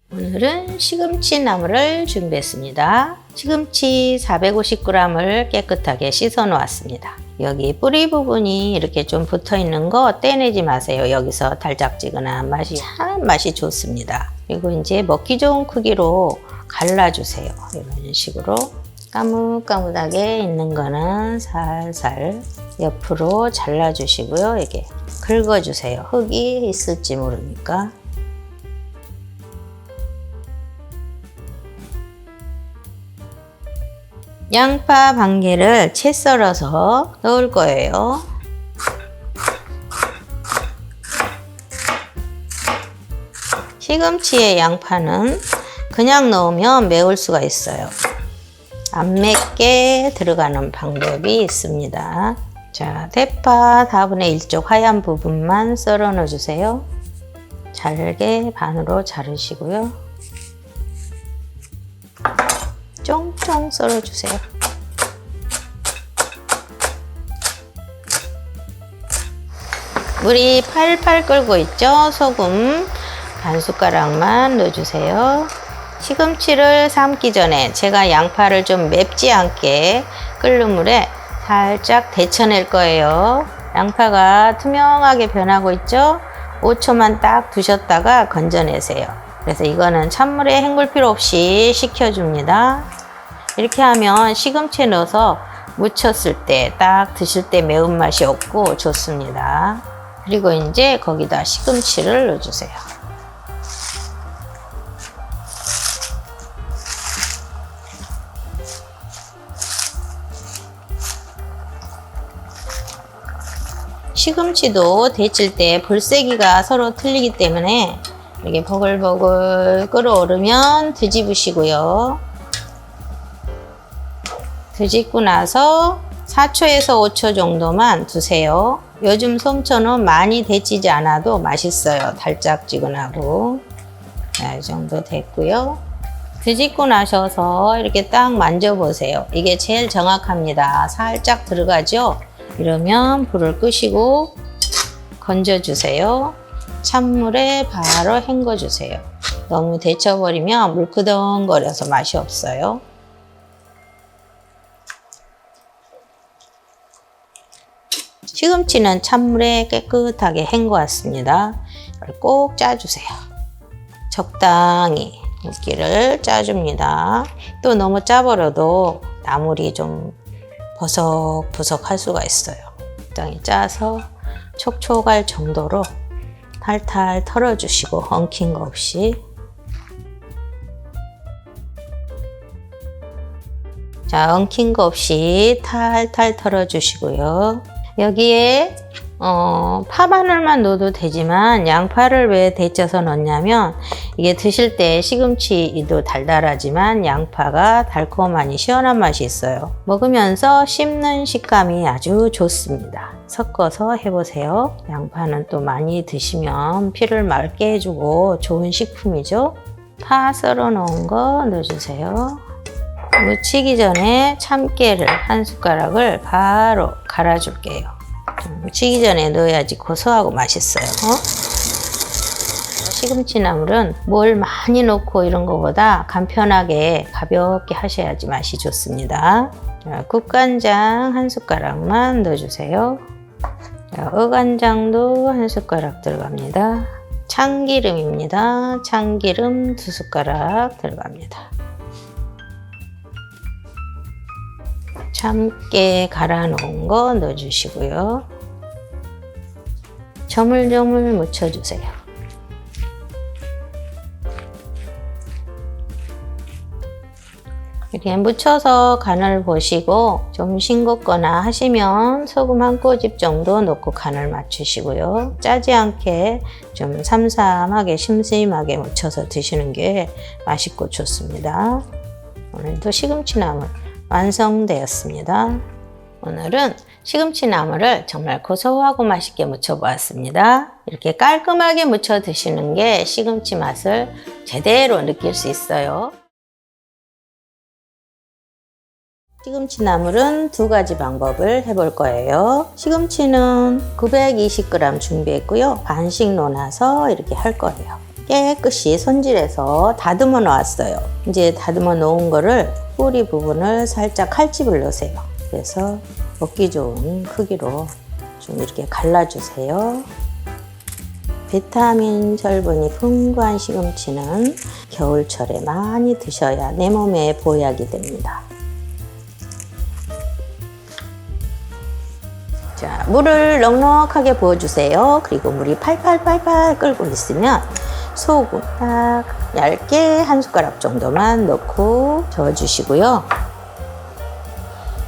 오늘은 시금치 나물을 준비했습니다. 시금치 450g을 깨끗하게 씻어 놓았습니다. 여기 뿌리 부분이 이렇게 좀 붙어 있는 거 떼내지 마세요. 여기서 달짝지근한 맛이 좋습니다. 그리고 이제 먹기 좋은 크기로 갈라주세요. 이런 식으로 까뭇까뭇하게 있는 거는 살살 옆으로 잘라주시고요. 이게 긁어주세요. 흙이 있을지 모르니까. 양파 반 개를 채 썰어서 넣을 거예요. 시금치에 양파는 그냥 넣으면 매울 수가 있어요. 안 맵게 들어가는 방법이 있습니다. 자, 대파 4분의 1쪽 하얀 부분만 썰어 넣어주세요. 잘게 반으로 자르시고요. 쫑쫑 썰어주세요. 물이 팔팔 끓고 있죠? 소금 반 숟가락만 넣어주세요. 시금치를 삶기 전에 제가 양파를 좀 맵지 않게 끓는 물에 살짝 데쳐낼 거예요. 양파가 투명하게 변하고 있죠? 5초만 딱 두셨다가 건져내세요. 그래서 이거는 찬물에 헹굴 필요 없이 식혀줍니다. 이렇게 하면 시금치에 넣어서 무쳤을 때 딱 드실 때 매운맛이 없고 좋습니다. 그리고 이제 거기다 시금치를 넣어주세요. 시금치도 데칠 때 불세기가 서로 틀리기 때문에 이렇게 버글버글 끓어오르면 뒤집으시고요. 뒤집고 나서 4초에서 5초 정도만 두세요. 요즘 솜초는 많이 데치지 않아도 맛있어요. 달짝지근하고. 자, 이 정도 됐고요. 뒤집고 나셔서 이렇게 딱 만져보세요. 이게 제일 정확합니다. 살짝 들어가죠? 이러면 불을 끄시고 건져주세요. 찬물에 바로 헹궈주세요. 너무 데쳐버리면 물크덩거려서 맛이 없어요. 시금치는 찬물에 깨끗하게 헹궈왔습니다. 이걸 꼭 짜주세요. 적당히 물기를 짜줍니다. 또 너무 짜버려도 나물이 좀 버석버석할 수가 있어요. 적당히 짜서 촉촉할 정도로 탈탈 털어주시고 엉킨 거 없이. 자, 엉킨 거 없이 탈탈 털어주시고요. 여기에 파마늘만 넣어도 되지만 양파를 왜 데쳐서 넣냐면 이게 드실 때 시금치도 달달하지만 양파가 달콤하니 시원한 맛이 있어요. 먹으면서 씹는 식감이 아주 좋습니다. 섞어서 해보세요. 양파는 또 많이 드시면 피를 맑게 해주고 좋은 식품이죠. 파 썰어 놓은 거 넣어주세요. 무치기 전에 참깨를 한 숟가락을 바로 갈아줄게요. 무치기 전에 넣어야지 고소하고 맛있어요. 시금치 나물은 뭘 많이 넣고 이런 거보다 간편하게 가볍게 하셔야지 맛이 좋습니다. 자, 국간장 한 숟가락만 넣어주세요. 자, 어간장도 한 숟가락 들어갑니다. 참기름입니다. 참기름 2숟가락 들어갑니다. 참깨 갈아 놓은 거 넣어주시고요. 조물조물 묻혀주세요. 이렇게 묻혀서 간을 보시고 좀 싱겁거나 하시면 소금 한 꼬집 정도 넣고 간을 맞추시고요. 짜지 않게 좀 삼삼하게 심심하게 묻혀서 드시는 게 맛있고 좋습니다. 오늘도 시금치나물 완성되었습니다. 오늘은 시금치나물을 정말 고소하고 맛있게 무쳐 보았습니다. 이렇게 깔끔하게 무쳐 드시는 게 시금치 맛을 제대로 느낄 수 있어요. 시금치 나물은 두 가지 방법을 해볼 거예요. 시금치는 920g 준비했고요. 반씩 논아서 이렇게 할 거예요. 깨끗이 손질해서 다듬어 놓았어요. 이제 다듬어 놓은 거를 뿌리 부분을 살짝 칼집을 넣으세요. 그래서 먹기 좋은 크기로 좀 이렇게 갈라주세요. 비타민成分이 풍부한 시금치는 겨울철에 많이 드셔야 내 몸에 보약이 됩니다. 자, 물을 넉넉하게 부어주세요. 그리고 물이 팔팔 끓고 있으면 소금 딱 얇게 한 숟가락 정도만 넣고 저어주시고요.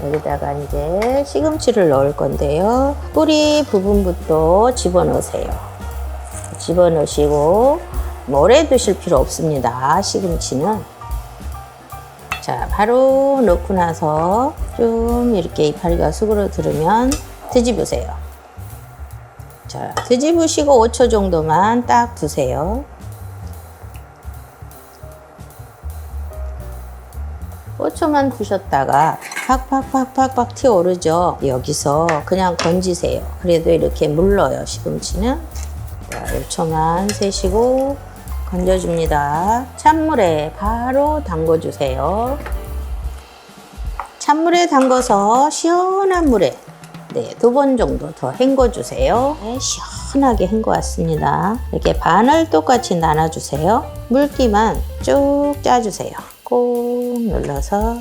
여기다가 이제 시금치를 넣을 건데요. 뿌리 부분부터 집어넣으세요. 집어넣으시고 오래 두실 필요 없습니다. 시금치는. 자, 바로 넣고 나서 좀 이렇게 이파리가 수그러들으면 뒤집으세요. 자, 뒤집으시고 5초 정도만 딱 두세요. 5초만 두셨다가 팍팍 튀어오르죠. 여기서 그냥 건지세요. 그래도 이렇게 물러요, 시금치는. 자, 1초만 세시고 건져줍니다. 찬물에 바로 담궈주세요. 찬물에 담궈서 시원한 물에 2번 정도 더 헹궈주세요. 시원하게 헹궈왔습니다. 이렇게 반을 똑같이 나눠주세요. 물기만 쭉 짜주세요. 꼭 눌러서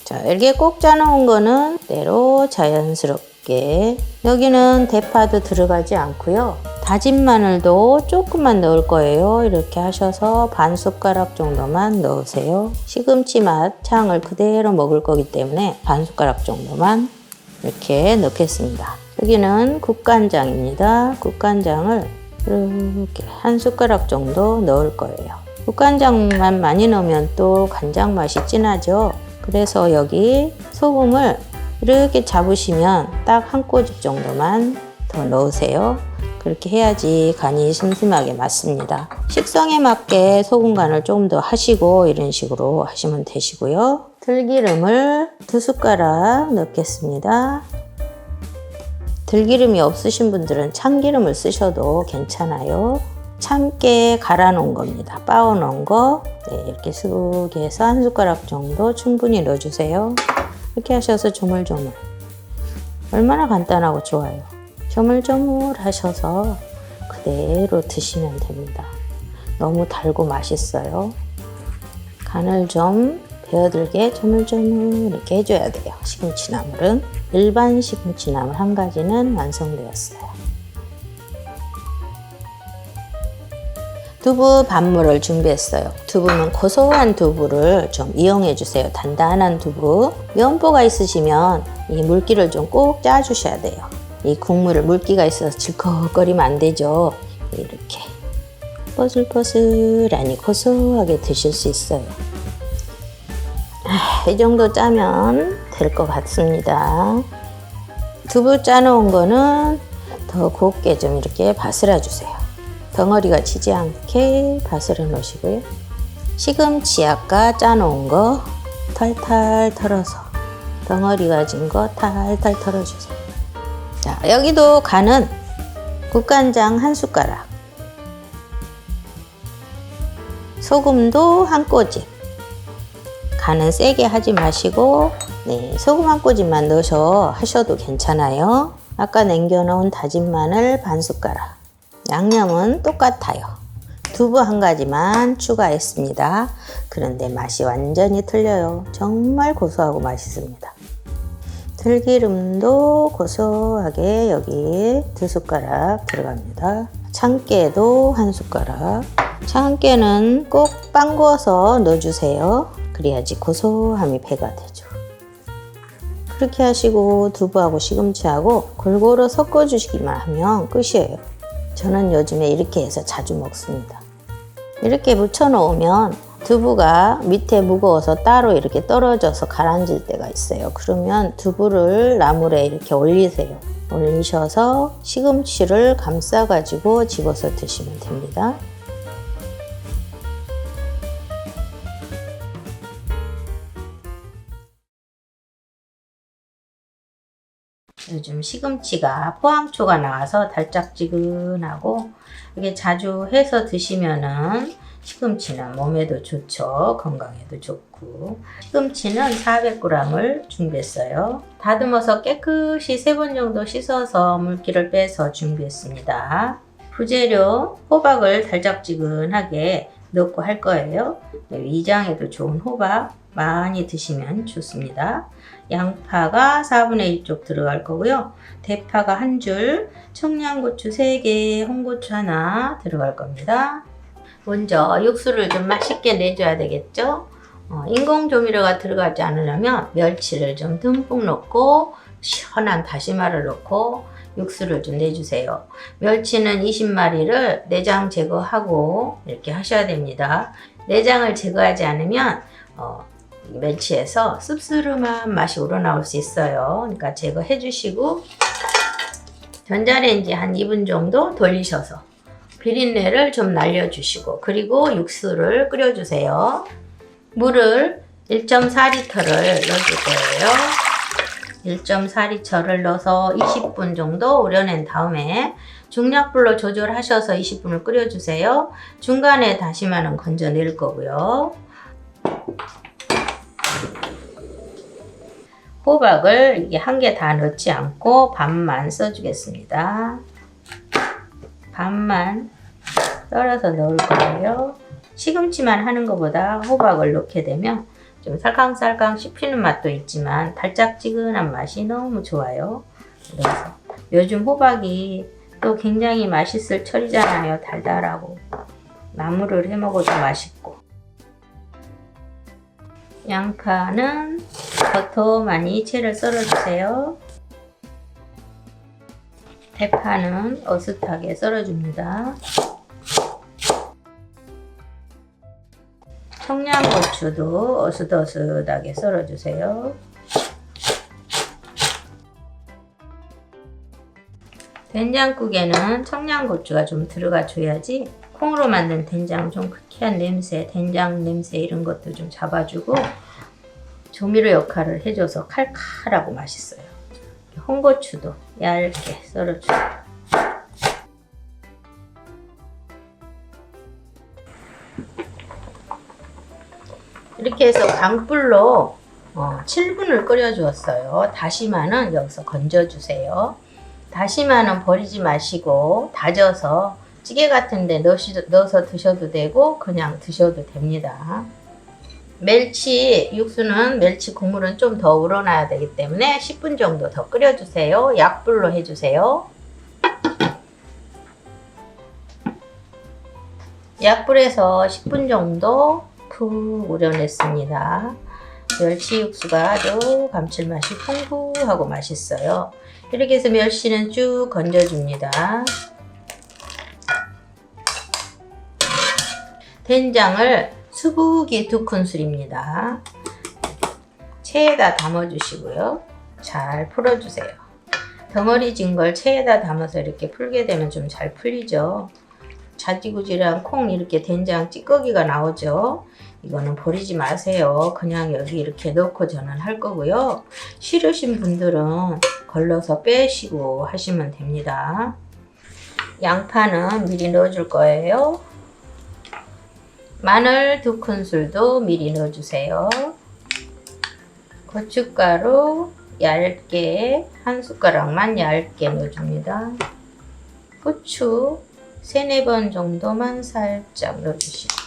자, 이렇게 꼭 짜놓은 거는 그대로 자연스럽게 여기는 대파도 들어가지 않고요. 다진 마늘도 조금만 넣을 거예요. 이렇게 하셔서 반 숟가락 정도만 넣으세요. 시금치 맛 향을 그대로 먹을 거기 때문에 반 숟가락 정도만 이렇게 넣겠습니다. 여기는 국간장입니다. 국간장을 이렇게 한 숟가락 정도 넣을 거예요. 국간장만 많이 넣으면 또 간장 맛이 진하죠. 그래서 여기 소금을 이렇게 잡으시면 딱 한 꼬집 정도만 더 넣으세요. 그렇게 해야지 간이 슴슴하게 맞습니다. 식성에 맞게 소금 간을 조금 더 하시고 이런 식으로 하시면 되시고요. 들기름을 2숟가락 넣겠습니다. 들기름이 없으신 분들은 참기름을 쓰셔도 괜찮아요. 참깨 갈아 놓은 겁니다. 빻아 놓은 거 이렇게 쑥 해서 한 숟가락 정도 충분히 넣어주세요. 이렇게 하셔서 조물조물. 얼마나 간단하고 좋아요. 조물조물 하셔서 그대로 드시면 됩니다. 너무 달고 맛있어요. 간을 좀 배어들게 조물조물 이렇게 해줘야 돼요. 시금치나물은. 일반 시금치나물 한 가지는 완성되었어요. 두부 밥물을 준비했어요. 두부는 고소한 두부를 좀 이용해 주세요. 단단한 두부. 면보가 있으시면 이 물기를 좀 꼭 짜주셔야 돼요. 이 국물을 물기가 있어서 질컥거리면 안 되죠. 이렇게 뽀슬뽀슬하니 고소하게 드실 수 있어요. 이 정도 짜면 될 것 같습니다. 두부 짜놓은 거는 더 곱게 좀 이렇게 바스라 주세요. 덩어리가 지지 않게 바스러 놓으시고요. 시금치 아까 짜놓은 거 탈탈 털어서 덩어리가 진 거 탈탈 털어주세요. 자, 여기도 간은 국간장 한 숟가락, 소금도 한 꼬집. 간은 세게 하지 마시고 소금 한 꼬집만 넣으셔 하셔도 괜찮아요. 아까 남겨놓은 다진 마늘 반 숟가락. 양념은 똑같아요. 두부 한 가지만 추가했습니다. 그런데 맛이 완전히 틀려요. 정말 고소하고 맛있습니다. 들기름도 고소하게 여기 2숟가락 들어갑니다. 참깨도 한 숟가락. 참깨는 꼭 빵 구워서 넣어주세요. 그래야지 고소함이 배가 되죠. 그렇게 하시고 두부하고 시금치하고 골고루 섞어주시기만 하면 끝이에요. 저는 요즘에 이렇게 해서 자주 먹습니다. 이렇게 묻혀 놓으면 두부가 밑에 무거워서 따로 이렇게 떨어져서 가라앉을 때가 있어요. 그러면 두부를 나물에 이렇게 올리세요. 올리셔서 시금치를 감싸 가지고 집어서 드시면 됩니다. 요즘 시금치가 포항초가 나와서 달짝지근하고 이게 자주 해서 드시면은 시금치는 몸에도 좋죠. 건강에도 좋고. 시금치는 400g을 준비했어요. 다듬어서 깨끗이 3번 정도 씻어서 물기를 빼서 준비했습니다. 부재료 호박을 달짝지근하게 넣고 할 거예요. 위장에도 좋은 호박 많이 드시면 좋습니다. 양파가 4분의 1 쪽 들어갈 거고요. 대파가 1줄, 청양고추 3개, 홍고추 하나 들어갈 겁니다. 먼저 육수를 좀 맛있게 내줘야 되겠죠. 인공조미료가 들어가지 않으려면 멸치를 좀 듬뿍 넣고 시원한 다시마를 넣고 육수를 좀 내주세요. 멸치는 20마리를 내장 제거하고 이렇게 하셔야 됩니다. 내장을 제거하지 않으면 멸치에서 씁쓸한 맛이 우러나올 수 있어요. 그러니까 제거해 주시고 전자레인지 한 2분 정도 돌리셔서 비린내를 좀 날려주시고 그리고 육수를 끓여주세요. 물을 1.4리터를 넣어줄 거예요. 1.4리터를 넣어서 20분 정도 우려낸 다음에 중약불로 조절하셔서 20분을 끓여주세요. 중간에 다시마는 건져낼 거고요. 호박을 이게 한 개 다 넣지 않고 반만 써주겠습니다. 반만 썰어서 넣을 거예요. 시금치만 하는 것보다 호박을 넣게 되면 좀 살캉살캉 씹히는 맛도 있지만 달짝지근한 맛이 너무 좋아요. 그래서 요즘 호박이 또 굉장히 맛있을 철이잖아요. 달달하고 나물을 해 먹어도 맛있고. 양파는 도톰하니 채를 썰어주세요. 대파는 어슷하게 썰어줍니다. 청양고추도 어슷어슷하게 썰어주세요. 된장국에는 청양고추가 좀 들어가 줘야지 콩으로 만든 된장 좀 크키한 냄새, 된장 냄새 이런 것도 좀 잡아주고 조미료 역할을 해줘서 칼칼하고 맛있어요. 홍고추도 얇게 썰어주세요. 이렇게 해서 강불로 7분을 끓여주었어요. 다시마는 여기서 건져주세요. 다시마는 버리지 마시고 다져서 찌개 같은 데 넣어서 드셔도 되고 그냥 드셔도 됩니다. 멸치 육수는 멸치 국물은 좀 더 우러나야 되기 때문에 10분 정도 더 끓여주세요. 약불로 해주세요. 약불에서 10분 정도 푹 우려냈습니다. 멸치 육수가 아주 감칠맛이 풍부하고 맛있어요. 이렇게 해서 멸치는 쭉 건져줍니다. 된장을 수북이 2큰술입니다. 체에다 담아주시고요. 잘 풀어주세요. 덩어리 진 걸 체에다 담아서 이렇게 풀게 되면 좀 잘 풀리죠. 자지구지랑 콩 이렇게 된장 찌꺼기가 나오죠. 이거는 버리지 마세요. 그냥 여기 이렇게 넣고 저는 할 거고요. 싫으신 분들은 걸러서 빼시고 하시면 됩니다. 양파는 미리 넣어줄 거예요. 마늘 2큰술도 미리 넣어주세요. 고춧가루 얇게 한 숟가락만 얇게 넣어줍니다. 후추 3-4번 정도만 살짝 넣어주시고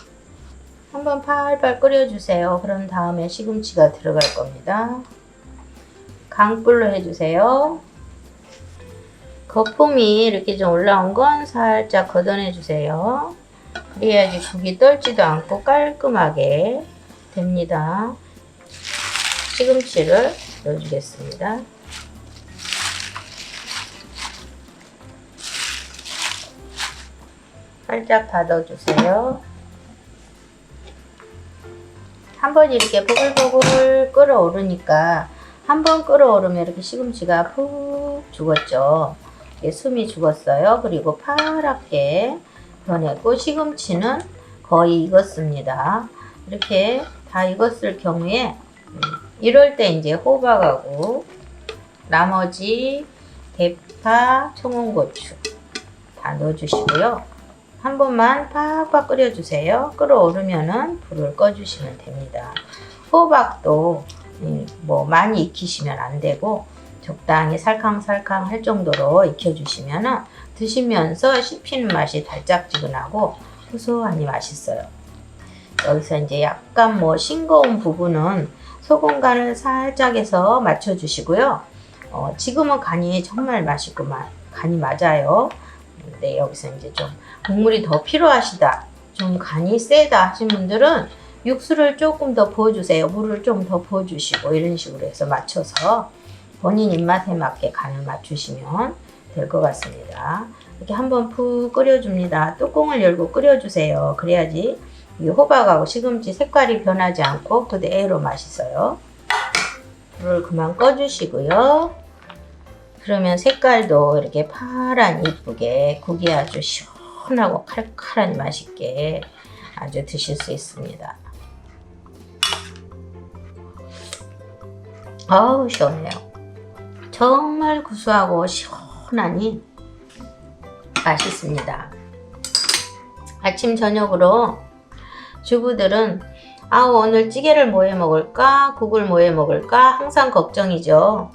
한번 팔팔 끓여주세요. 그런 다음에 시금치가 들어갈 겁니다. 강불로 해주세요. 거품이 이렇게 좀 올라온 건 살짝 걷어내주세요. 그래야지 국이 떨지도 않고 깔끔하게 됩니다. 시금치를 넣어주겠습니다. 살짝 닫아주세요. 한번 이렇게 보글보글 끓어오르니까 한번 끓어오르면 이렇게 시금치가 푹 죽었죠. 숨이 죽었어요. 그리고 파랗게 변했고 시금치는 거의 익었습니다. 이렇게 다 익었을 경우에 이럴 때 이제 호박하고 나머지 대파, 청양고추 다 넣어주시고요. 한 번만 팍팍 끓여주세요. 끓어오르면은 불을 꺼주시면 됩니다. 호박도 뭐 많이 익히시면 안 되고 적당히 살캉살캉 할 정도로 익혀주시면은 드시면서 씹히는 맛이 달짝지근하고 고소하니 맛있어요. 여기서 이제 약간 뭐 싱거운 부분은 소금 간을 살짝 해서 맞춰주시고요. 지금은 간이 정말 맛있고 간이 맞아요. 근데 여기서 이제 좀 국물이 더 필요하시다, 좀 간이 세다 하신 분들은 육수를 조금 더 부어주세요. 물을 좀 더 부어주시고 이런 식으로 해서 맞춰서 본인 입맛에 맞게 간을 맞추시면 될 것 같습니다. 이렇게 한번 푹 끓여줍니다. 뚜껑을 열고 끓여주세요. 그래야지 이 호박하고 시금치 색깔이 변하지 않고 그대로 맛있어요. 불을 그만 꺼주시고요. 그러면 색깔도 이렇게 파란 이쁘게 국이 아주 시원하고 칼칼한 맛있게 아주 드실 수 있습니다. 아우 시원해요. 정말 구수하고 시원하니 맛있습니다. 아침 저녁으로 주부들은 오늘 찌개를 뭐 해 먹을까, 국을 뭐 해 먹을까 항상 걱정이죠.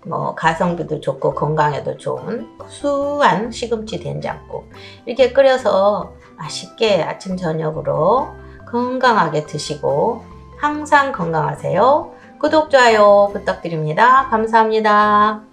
뭐 가성비도 좋고 건강에도 좋은 구수한 시금치 된장국 이렇게 끓여서 맛있게 아침 저녁으로 건강하게 드시고 항상 건강하세요. 구독, 좋아요 부탁드립니다. 감사합니다.